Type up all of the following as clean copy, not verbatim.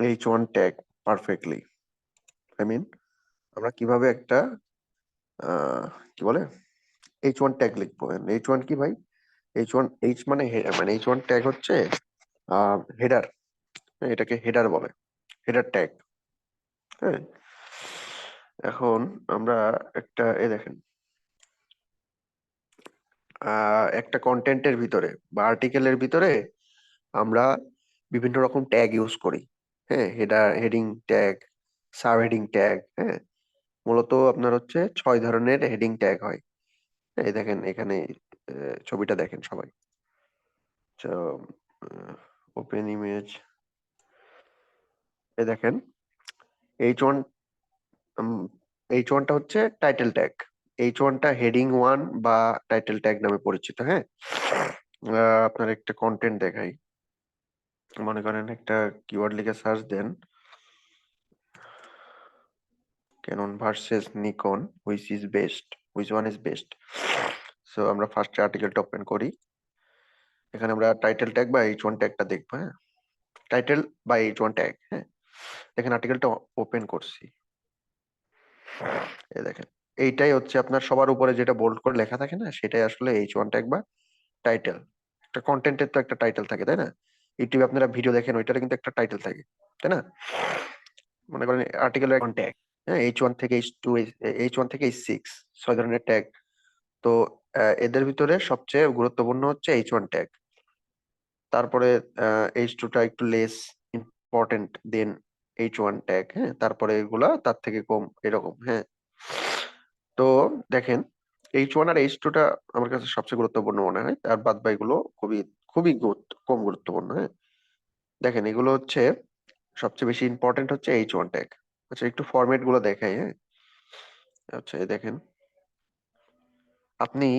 h1 tag perfectly. I mean আমরা কিভাবে একটা কি বলে h1 ট্যাগ লিখবো। h1 কি ভাই? h1 h মানে h1 ট্যাগ হচ্ছে হেডার। এটাকে হেডার বলে, হেডার ট্যাগ। হ্যাঁ, এখন আমরা একটা দেখেন একটা কন্টেন্টের ভিতরে বা আর্টিকেলের ভিতরে আমরা বিভিন্ন রকম ট্যাগ ইউজ করি। হ্যাঁ, heading tag, sub heading tag. হ্যাঁ, মূলত আপনার হচ্ছে 6 ধরনের হেডিং ট্যাগ হয়। এই দেখেন এখানে ছবিটা দেখেন সবাই। ওপেন ইমেজ, এই দেখেন h1। h1টা হচ্ছে টাইটেল ট্যাগ। h1টা হেডিং 1 বা টাইটেল ট্যাগ নামে পরিচিত। হ্যাঁ, আপনার একটা কন্টেন্ট দেখাই। মনে করেন একটা কিওয়ার্ড লিখে সার্চ দেন, Canon versus Nikon, which one is best. So আমরা ফার্স্ট আর্টিকেলটা ওপেন করি। এখানে আমরা টাইটেল ট্যাগ বা h1 ট্যাগটা দেখবো। হ্যাঁ, টাইটেল বা h1 ট্যাগ। হ্যাঁ, দেখেন আর্টিকেলটা ওপেন করছি। এই দেখেন এইটাই হচ্ছে আপনার সবার উপরে যেটা বোল্ড করে লেখা থাকে না, সেটাই আসলে h1 ট্যাগ বা টাইটেল। একটা কন্টেন্টের তো একটা টাইটেল থাকে, তাই না? ইউটিউবে আপনারা ভিডিও দেখেন, ওইটার কিন্তু একটা টাইটেল থাকে, তাই না? মনে করেন আর্টিকেলের এখন ট্যাগ। হ্যাঁ, h1 থেকে h2, h1 থেকে h6, 6 ধরনের ট্যাগ। তো এদের ভিতরে সবচেয়ে গুরুত্বপূর্ণ হচ্ছে h1 ট্যাগ। তারপরে h2টা একটু লেস ইম্পর্টেন্ট দেন h1 ট্যাগ। হ্যাঁ, তারপরে এগুলা তার থেকে কম, এরকম। হ্যাঁ, তো দেখেন h1 আর h2টা আমার কাছে সবচেয়ে গুরুত্বপূর্ণ মনে হয়, আর বাদ বাকিগুলো খুবই খুবই কম গুরুত্বপূর্ণ। হ্যাঁ, দেখেন এগুলো হচ্ছে সবচেয়ে বেশি ইম্পর্টেন্ট হচ্ছে h1 ট্যাগ। আচ্ছা, একটু ফরম্যাট গুলো দেখাই। হ্যাঁ, আচ্ছা, এই দেখেন আপনি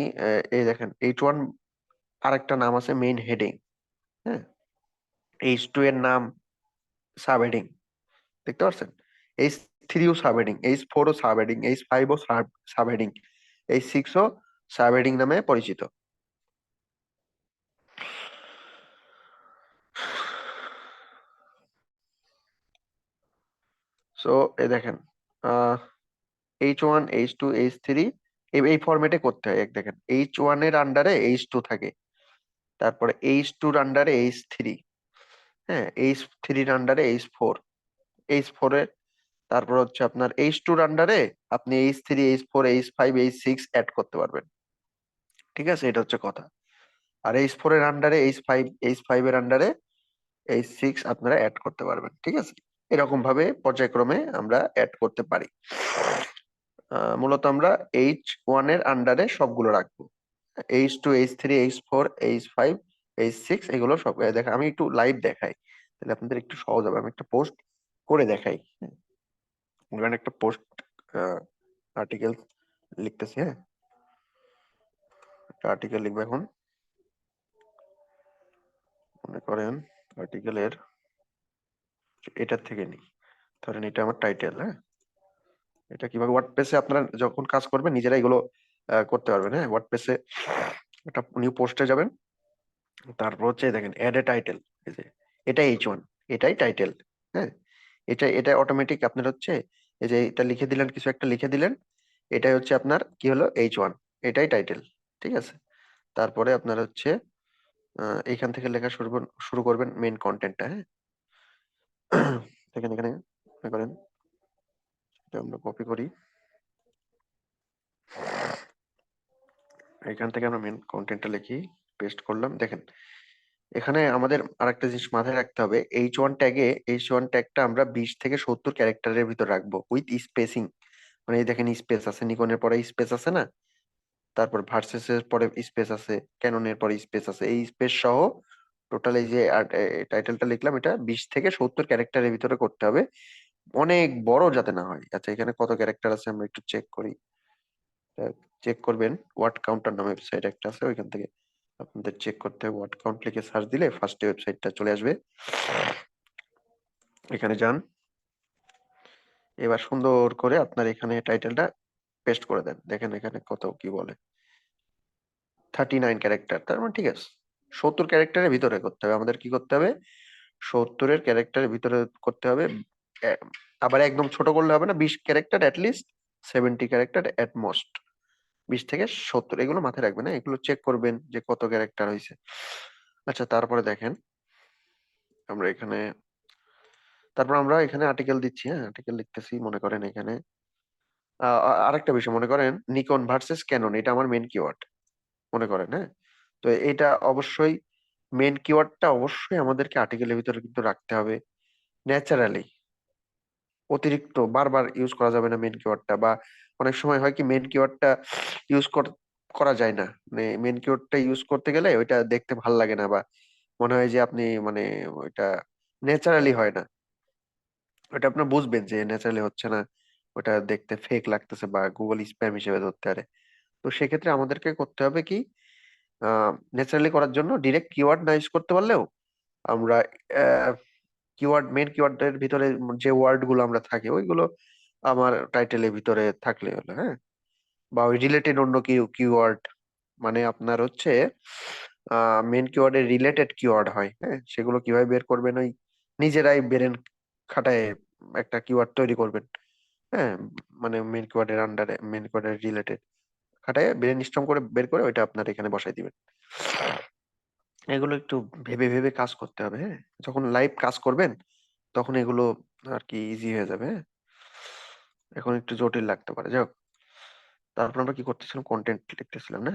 এই দেখেন h1 আর একটা নাম আছে মেইন হেডিং। হ্যাঁ, h2 এর নাম সাব হেডিং, দেখতে পাচ্ছেন? h3 ও সাব হেডিং, h4 ও সাব হেডিং, h5 ও সাব হেডিং, h6 ও সাব হেডিং নামে পরিচিত। সো এই দেখেন h1, h2, h3 এই ফরম্যাটে করতে হয়। এক দেখেন h1 এর আন্ডারে h2 থাকে, তারপরে h2 এর আন্ডারে h3। হ্যাঁ, h3 এর আন্ডারে h4, h4 এর তারপর হচ্ছে আপনার h2 এর আন্ডারে আপনি h3, h4, h5, h6 add করতে পারবেন। ঠিক আছে, এটা হচ্ছে কথা। আর h4 এর আন্ডারে h5, h5 এর আন্ডারে h6 আপনারা অ্যাড করতে পারবেন। ঠিক আছে, এরকম ভাবে পর্যায়ক্রমে আমরা অ্যাড করতে পারি। মূলত আমরা h1 এর আন্ডারে সবগুলো রাখবো। h2, h3, h4, h5, h6 এগুলো সব দেখা। আমি একটু লাইভ দেখাই, তাহলে আপনাদের একটু সহজ হবে। আমি একটা পোস্ট করে দেখাই। ধরেন একটা পোস্ট আর্টিকেল লিখতেছি। হ্যাঁ, একটা আর্টিকেল লিখবো এখন। মনে করেন আর্টিকেলের এটার থেকে নিই, ধরেন এটা আমার টাইটেল। হ্যাঁ, এটা কিভাবে ওয়ার্ডপ্রেসে আপনারা যখন কাজ করবেন নিজেরা এগুলো করতে পারবেন। হ্যাঁ, ওয়ার্ডপ্রেসে একটা নিউ পোস্টে যাবেন, তারপর হচ্ছে এই দেখেন অ্যাড এ টাইটেল। এই যে এটা h1, এটাই টাইটেল। হ্যাঁ, এটা অটোমেটিক আপনার হচ্ছে এই যে এটা লিখে দিলেন, কিছু একটা লিখে দিলেন, এটাই হচ্ছে আপনার কি হলো h1, এটাই টাইটেল। ঠিক আছে, তারপরে আপনার হচ্ছে এইখান থেকে লেখা শুরু করবেন মেইন কন্টেন্টটা। হ্যাঁ, দেখেন এখানে মনে করেন এটা আমরা কপি করি, এখান থেকে আমরা মেইন কন্টেন্টটা লিখি, পেস্ট করলাম। দেখেন এখানে আমাদের আরেকটা জিনিস মাথায় রাখতে হবে, h1 ট্যাগটা আমরা 20 থেকে 70 ক্যারেক্টারের ভিতর রাখবো উইথ স্পেসিং। মানে এই দেখেন স্পেস আছে, নিকনের পরে স্পেস আছে না, তারপর ভার্সেস এর পরে স্পেস আছে, ক্যাননের পরে স্পেস আছে, এই স্পেস সহ টোটাল এই যে টাইটেলটা লিখলাম, এটা 20 থেকে 70 ক্যারেক্টারের ভিতরে করতে হবে, অনেক বড় যাতে না হয়। আচ্ছা, এখানে কত ক্যারেক্টার আছে আমরা একটু চেক করি। চেক করবেন ওয়ার্ড কাউন্টার নামে ওয়েবসাইট একটা আছে, ওইখান থেকে আপনাদের চেক করতে হবে। ওয়ার্ড কাউন্ট লিখে সার্চ দিলে ফার্স্টে ওয়েবসাইটটা চলে আসবে, এখানে যান। এবার সুন্দর করে আপনার এখানে টাইটেলটা পেস্ট করে দেন। দেখেন এখানে কত কি বলে, 39 ক্যারেক্টার। তার মানে ঠিক আছে, 70 ক্যারেক্টারের ভিতরে করতে হবে আমাদের। কি করতে হবে? 70-এর ক্যারেক্টারের ভিতরে করতে হবে। আহ, আবার একদম ছোট করলে হবে না, 20 ক্যারেক্টার লিস্ট, 70 ক্যারেক্টার এট মোস্ট। 20 থেকে 70 এগুলো মাথায় রাখবেন, হ্যাঁ, এগুলো চেক করবেন যে কত ক্যারেক্টার হয়েছে। আচ্ছা, তারপরে দেখেন আমরা এখানে, তারপর আমরা এখানে আর্টিকেল দিচ্ছি, হ্যাঁ, আর্টিকেল লিখতেছি। মনে করেন এখানে আরেকটা বিষয়, মনে করেন নিকন ভার্সেস ক্যানন, এটা আমার মেন কিওয়ার্ড মনে করেন, হ্যাঁ। তো এটা অবশ্যই মেন কিওয়ার্ডটা অবশ্যই আমাদেরকে আর্টিকেলের ভিতরে কিন্তু রাখতে হবে ন্যাচারালি। অতিরিক্ত বারবার ইউজ করা যাবে না মেন কিওয়ার্ডটা, বা অনেক সময় হয় কি মেন কিওয়ার্ডটা ইউজ করা যায় না, মানে মেন কিওয়ার্ডটা ইউজ করতে গেলে ওইটা দেখতে ভাল লাগে না, বা মনে হয় যে আপনি মানে ওইটা ন্যাচারালি হয় না। ওটা আপনার বুঝবেন যে ন্যাচারালি হচ্ছে না, ওটা দেখতে ফেক লাগতেছে বা গুগল স্প্যাম হিসেবে ধরতে পারে। তো সেক্ষেত্রে আমাদেরকে করতে হবে কি, ন্যাচারালি করার জন্য ডিরেক্ট কিওয়ার্ড না ইউজ করতে পারলেও আমরা কিওয়ার্ড, মেন কিওয়ার্ডের ভিতরে যে ওয়ার্ড গুলো আমরা থাকি ওইগুলো আমার টাইটেলের ভিতরে থাকলে হলো, হ্যাঁ। বা ওই রিলেটেড অন্য কিওয়ার্ড, মানে আপনার হচ্ছে মেন কিওয়ার্ডের রিলেটেড কিওয়ার্ড হয়, হ্যাঁ, সেগুলো কিভাবে বের করবেন, ওই নিজেরাই ব্রেন খাটায় একটা কিওয়ার্ড তৈরি করবেন, হ্যাঁ। মানে মেন কিওয়ার্ডের আন্ডারে, মেন কিওয়ার্ডের রিলেটেড খাটায় ব্রেন স্টর্ম করে বের করে ওইটা আপনার এখানে বসাই দিবেন। এগুলো একটু ভেবে ভেবে কাজ করতে হবে, হ্যাঁ। যখন লাইভ কাজ করবেন তখন এগুলো আর কি ইজি হয়ে যাবে, হ্যাঁ। এখন একটু জটিল লাগতে পারে, যাই হোক। তারপর আমরা কি করতেছিলাম, কন্টেন্ট লিখতেছিলাম না।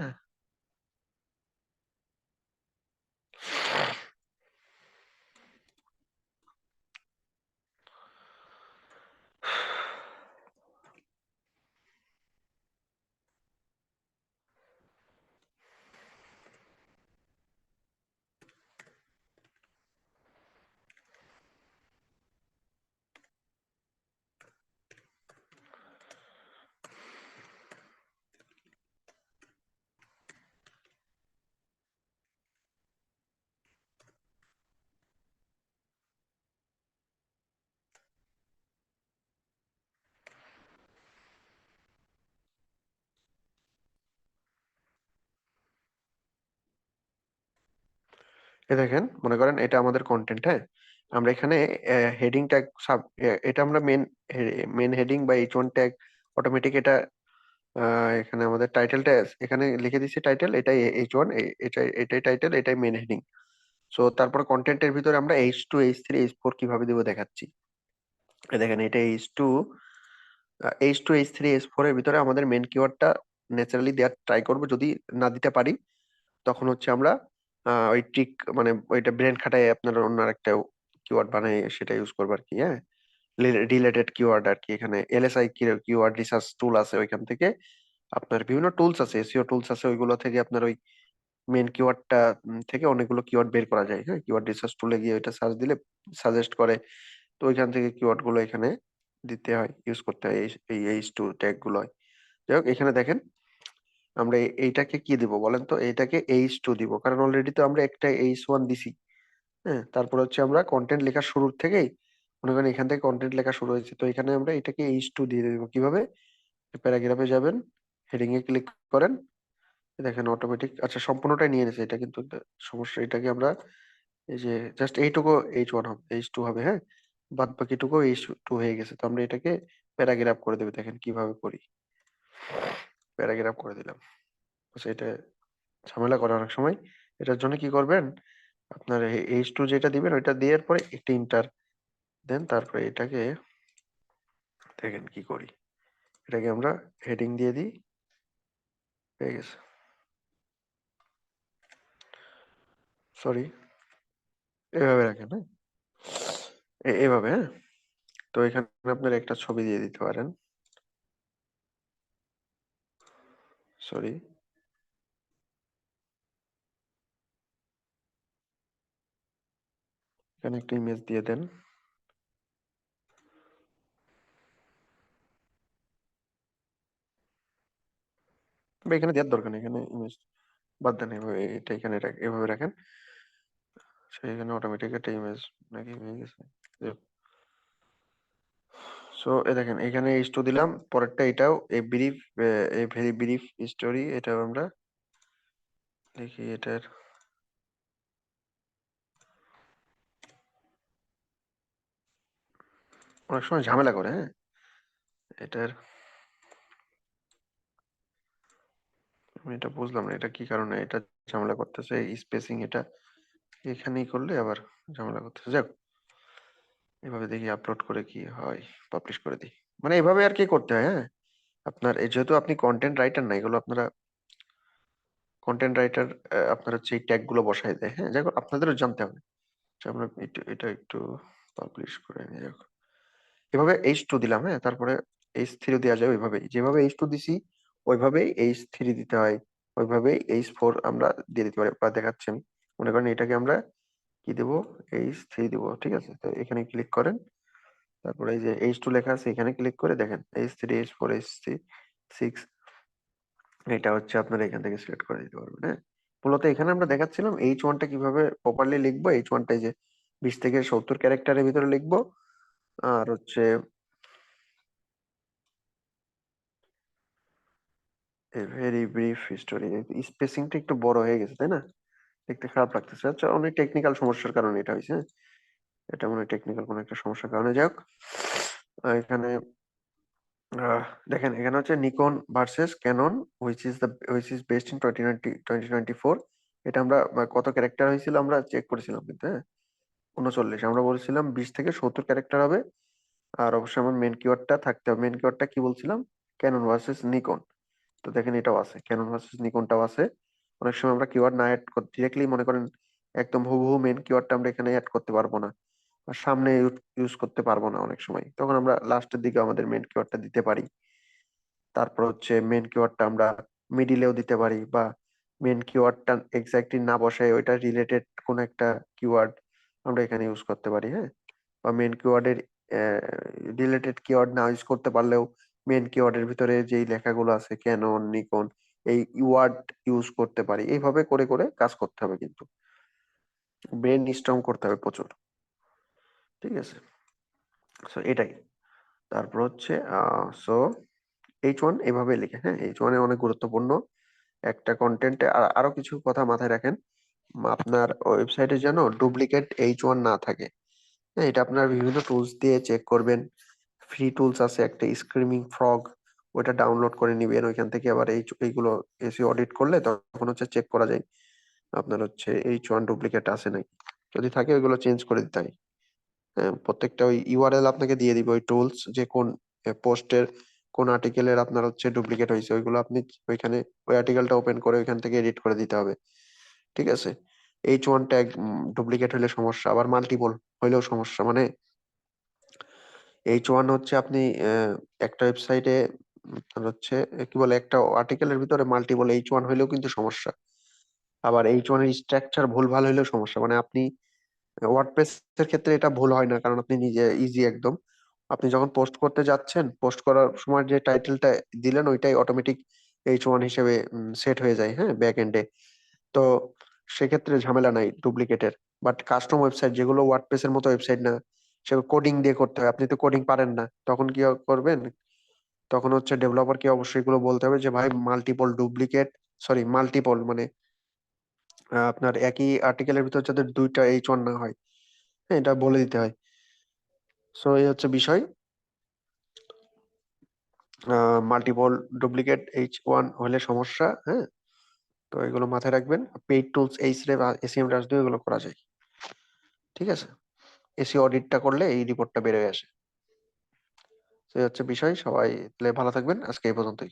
এ দেখেন, মনে করেন এটা আমাদের কন্টেন্ট, হ্যাঁ। আমরা এখানে হেডিং ট্যাগ সাব, এটা আমরা মেন হেডিং বা H1 ট্যাগ অটোমেটিক এটা এখানে আমাদের টাইটেলটা এখানে লিখে দিচ্ছি, টাইটেল এটাই H1, এটাই টাইটেল, এটাই মেন হেডিং। সো তারপর কন্টেন্টের ভিতরে আমরা H2 H3 H4 কিভাবে দিব দেখাচ্ছি। দেখেন এটা H2 H3 H4 এর ভিতরে আমাদের মেন কিওয়ার্ডটা ন্যাচারালি দেওয়ার ট্রাই করবো। যদি না দিতে পারি তখন হচ্ছে আমরা ওই ট্রিক, মানে ওইটা ব্রেন খাটায় আপনার অন্য একটা কিওয়ার্ড বানাই সেটা ইউজ করবো আর কি, হ্যাঁ। রিলেটেড কিওয়ার্ড আর কি, এখানে এলএসআই কিওয়ার্ড রিসার্চ টুল আছে, ওইখান থেকে আপনার বিভিন্ন টুলস আছে, এসইও টুলস আছে, ওইগুলো থেকে আপনার ওই মেন কিওয়ার্ডটা থেকে অনেকগুলো কিওয়ার্ড বের করা যায়, হ্যাঁ। কিওয়ার্ড রিসার্চ টুলে গিয়ে ওইটা সার্চ দিলে সাজেস্ট করে। তো ওইখান থেকে কিওয়ার্ড গুলো এখানে দিতে হয়, ইউজ করতে হয়, এই H2 ট্যাগ গুলো হয়। যাই হোক, এখানে দেখেন আমরা এইটাকে কি দিব বলেন তো, এইটাকে H2 দিব, কারণ অলরেডি তো আমরা একটা H1 দিছি, হ্যাঁ। তারপর হচ্ছে আমরা কন্টেন্ট লেখা শুরুর থেকেই, মনে করেন এখান থেকে কন্টেন্ট লেখা শুরু হয়েছে, তো এখানে আমরা এটাকে H2 দিয়ে দেবো। কিভাবে, প্যারাগ্রাফে যাবেন, হেডিং এ ক্লিক করেন, দেখেন অটোমেটিক, আচ্ছা সম্পূর্ণটাই নিয়ে নিয়েছে, এটা কিন্তু একটা সমস্যা। এটাকে আমরা এই যে জাস্ট এইটুকু H1 হবে, H2 হবে, হ্যাঁ। বাদ বাকিটুকু H2 হয়ে গেছে। তো আমরা এটাকে প্যারাগ্রাফ করে দেবো, দেখেন কিভাবে করি, প্যারাগ্রাফ করে দিলাম। আচ্ছা, এটা ঝামেলা করে অনেক সময়। এটার জন্য কি করবেন, আপনার H2 যেটা দিবেন ওইটা দেওয়ার পরে একটা ইন্টার দেন, তারপরে এটাকে দেখেন কি করি, এটাকে আমরা হেডিং দিয়ে দিই, হয়ে গেছে। সরি, এভাবে রাখেন, হ্যাঁ। এভাবে, হ্যাঁ। তো এখানে আপনার একটা ছবি দিয়ে দিতে পারেন, সরি, এখানে একটা ইমেজ দিয়ে দেন, বা এখানে দেওয়ার দরকার নেই, এখানে ইমেজ বাদ দেন, এভাবে এটা এখানে এভাবে রাখেন। সেই এখানে অটোমেটিক একটা ইমেজ নাকি হয়ে গেছে। সো এ দেখেন এখানে H2 দিলাম, পরেরটা এটাও a brief, a very brief story, এটাও আমরা দেখি এটার, অনেক সময় ঝামেলা করে। হ্যাঁ, এটার আমি এটা বুঝলাম না, এটা কি কারণে এটা ঝামেলা করতেছে। স্পেসিং এটা এখানেই করলে আবার ঝামেলা করতেছে। যাক, এভাবে দেখি আপলোড করে কি হয়, পাবলিশ করে দিই। মানে এভাবে আর কি করতে হয়। হ্যাঁ, আপনার যেহেতু আপনি কন্টেন্ট রাইটার না, এগুলো আপনারা কন্টেন্ট রাইটার, আপনার হচ্ছে এই ট্যাগ গুলো বসাই দেয়। হ্যাঁ, যাই হোক, আপনাদেরও জানতে হবে। আচ্ছা, আমরা এটা একটু পাবলিশ করে নিই। যাই হোক, এভাবে H2 দিলাম। হ্যাঁ, তারপরে H3 দেওয়া যায় ওইভাবেই, যেভাবে H2 দিছি ওইভাবেই H3 দিতে হয়, ওইভাবেই H4 আমরা দিয়ে দিতে পারি। বা দেখাচ্ছি আমি, মনে করেন এটাকে আমরা কি দেবো, H3 দিব। ঠিক আছে, তো এখানে ক্লিক করেন, তারপরে এই যে H2 লেখা আছে এখানে ক্লিক করে দেখেন H3, H4, H3, 6, এটা হচ্ছে আপনারা এখান থেকে সিলেক্ট করে দিতে পারবেন। হ্যাঁ, মূলত এখানে আমরা দেখাচ্ছিলাম H1টা কিভাবে প্রপারলি লিখবো। H1টা যে 20 থেকে 70 ক্যারেক্টারের ভিতরে লিখবো। আর হচ্ছে ভেরি ব্রিফ স্টোরি, স্পেসিংটা একটু বড় হয়ে গেছে, তাই না? দেখতে খারাপ লাগতেছে। আচ্ছা, অনেক টেকনিক্যাল সমস্যার কারণে এটা হয়েছে। হ্যাঁ, এটা মনে হয় টেকনিক্যাল কোনো একটা সমস্যার কারণে। যাই হোক, এখানে আহ, দেখেন এখানে হচ্ছে Nikon versus Canon, which is best in 2024। এটা আমরা কত ক্যারেক্টার হয়েছিল আমরা চেক করেছিলাম কিন্তু। হ্যাঁ, 39 আমরা বলছিলাম 20 থেকে 70 ক্যারেক্টার হবে। আর অবশ্যই আমার মেন কিওয়ার্ডটা থাকতে হবে। মেন কিওয়ার্ডটা কি বলছিলাম? Canon versus Nikon. তো দেখেন এটাও আছে, ক্যানন ভার্সেস নিকনটাও আছে। অনেক সময় আমরা কিওয়ার্ড না অ্যাড করতে ডিরেক্টলি, মনে করেন একদম হুবহু মেন কিওয়ার্ডটা আমরা এখানে অ্যাড করতে পারবো না, আর সামনে ইউজ করতে পারবো না অনেক সময়, তখন আমরা লাস্টের দিকে আমাদের মেন কিওয়ার্ডটা দিতে পারি। তারপর হচ্ছে মেন কিওয়ার্ডটা আমরা মিডিলেও দিতে পারি, বা মেন কিওয়ার্ডটা এক্স্যাক্টলি না বসায় ওইটা রিলেটেড কোন একটা কিওয়ার্ড আমরা এখানে ইউজ করতে পারি। হ্যাঁ, বা মেন কিওয়ার্ডের রিলেটেড কিওয়ার্ড না ইউজ করতে পারলেও মেন কিওয়ার্ডের ভিতরে যেই লেখাগুলো আছে ক্যানন, নিকন, এই ওয়ার্ড ইউজ করতে পারি। এইভাবে করে করে কাজ করতে হবে, কিন্তু ব্রেন স্ট্রং করতে হবে প্রচুর। ঠিক আছে, সো এটাই। তারপর হচ্ছে সো H1 এভাবে লিখে। হ্যাঁ, H1 এ অনেক গুরুত্বপূর্ণ একটা কন্টেন্টে। আর আরো কিছু কথা মাথায় রাখেন, আপনার ওয়েবসাইটে যেন ডুপ্লিকেট H1 না থাকে। হ্যাঁ, এটা আপনার বিভিন্ন টুলস দিয়ে চেক করবেন। ফ্রি টুলস আছে একটা, স্ক্রিমিং ফ্রগ, ওটা ডাউনলোড করে নিবেন। ওইখান থেকে আবার এইগুলো এসে অডিট করলে তখন হচ্ছে চেক করা যায় আপনার হচ্ছে H1 ডুপ্লিকেট আছে নাকি। যদি থাকে ওইগুলো চেঞ্জ করে দিতে হয়। হ্যাঁ, প্রত্যেকটা ওই ইউআরএল আপনাকে দিয়ে দিবে ওই টুলস, যে কোন পোস্টের কোন আর্টিকেলের আপনার হচ্ছে ডুপ্লিকেট হয়েছে, ওইগুলো আপনি ওইখানে ওই আর্টিকেলটা ওপেন করে ওইখান থেকে এডিট করে দিতে হবে। ঠিক আছে, H1 ট্যাগ ডুপ্লিকেট হলে সমস্যা, আবার মাল্টিপল হইলেও সমস্যা। মানে H1 হচ্ছে আপনি একটা ওয়েবসাইটে হচ্ছে কি বলে, একটা আর্টিকেলের ভিতরে মাল্টিপল H1 হইলেও কিন্তু সমস্যা। আবার H1 এর স্ট্রাকচার ভুলভাল হইলেও সমস্যা। মানে আপনি ওয়ার্ডপ্রেস এর ক্ষেত্রে এটা ভুল হয় না, কারণ আপনি নিজে ইজি একদম। আপনি যখন পোস্ট করতে যাচ্ছেন, পোস্ট করার সময় যে টাইটেলটা দিলেন ওইটাই অটোমেটিক H1 হিসেবে সেট হয়ে যায়। হ্যাঁ, ব্যাক এন্ডে। তো সেক্ষেত্রে ঝামেলা নাই ডুপ্লিকেটের। বাট কাস্টম ওয়েবসাইট যেগুলো ওয়ার্ডপ্রেস এর মতো ওয়েবসাইট না, সেগুলো কোডিং দিয়ে করতে হয়। আপনি তো কোডিং পারেন না, তখন কি করবেন? তখন হচ্ছে ডেভেলপারকে অবশ্যই এগুলো বলতে হবে যে ভাই মাল্টিপল ডুপ্লিকেট, সরি মাল্টিপল মানে আপনার একই আর্টিকেলের ভিতর যাতে দুইটা H1 না হয়। হ্যাঁ, এটা বলে দিতে হয়। সো এই হচ্ছে বিষয়। মাল্টিপল ডুপ্লিকেট H1 হলে সমস্যা। হ্যাঁ, তো এগুলো মাথায় রাখবেন। পেইড টুলস এইচরেফ এসিএম রাজ দিয়ে এগুলো করা যায়। ঠিক আছে, এসি অডিটটা করলে এই রিপোর্টটা বের হয়ে আসে। তো এই হচ্ছে বিষয়। সবাই তাহলে ভালো থাকবেন, আজকে এই পর্যন্তই।